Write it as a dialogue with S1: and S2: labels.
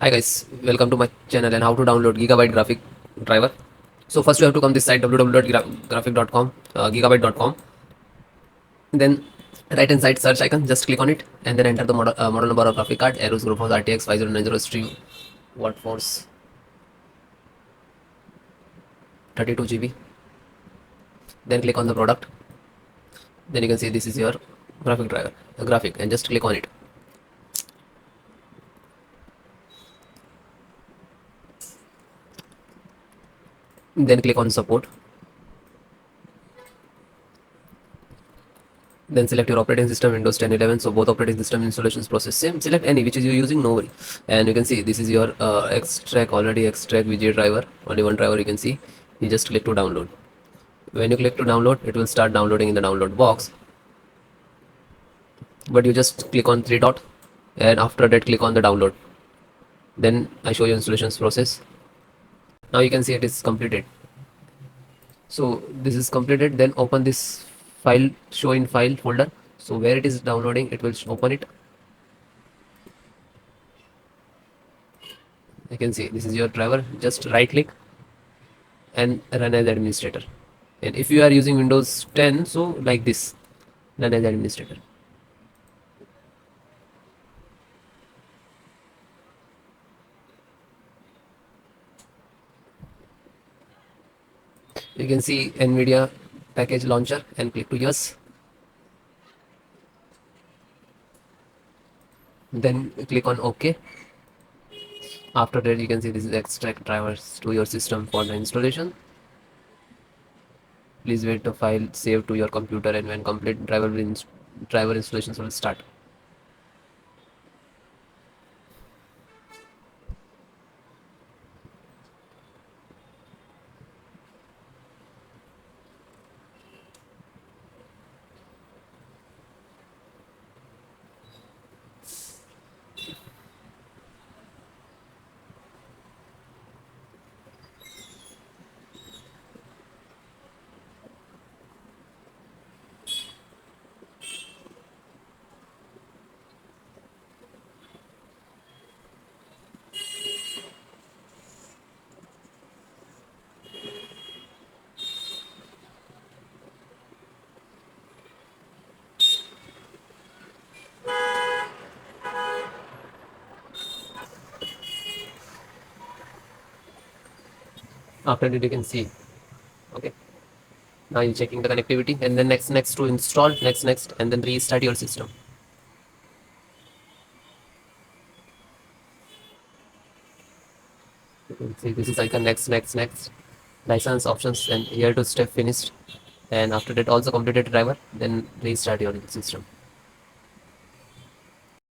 S1: Hi guys, welcome to my channel and how to download Gigabyte graphic driver. So first you have to come this site www.graphic.com, gigabyte.com. Then right hand side search icon, just click on it and then enter the model number of graphic card, AORUS RTX 5090 stream watt force 32 GB. Then click on the product. Then you can see this is your graphic driver, graphic, and just click on it. Then click on support. Then select your operating system, Windows 10, 11. So both operating system installations process same. Select any which is you're using, no worry. And you can see this is your extract VGA driver. Only one driver you can see. You just click to download. When you click to download, it will start downloading in the download box. But you just click on three dot, and after that click on the download. Then I show you installations process. Now you can see it is completed. So this is completed. Then open this file, show in file folder. So where it is downloading, it will open it. You can see this is your driver. Just right click and run as administrator. And if you are using Windows 10, so like this, run as administrator. You can see NVIDIA package launcher and click to yes. Then click on OK. After that you can see this is extract drivers to your system for the installation. Please wait the file save to your computer, and when complete driver installations will start. After that you can see, okay, now you're checking the connectivity, and then next to install, next, and then restart your system. You can see this is icon next, license options, and here to step finished. And after that also completed driver, then restart your system.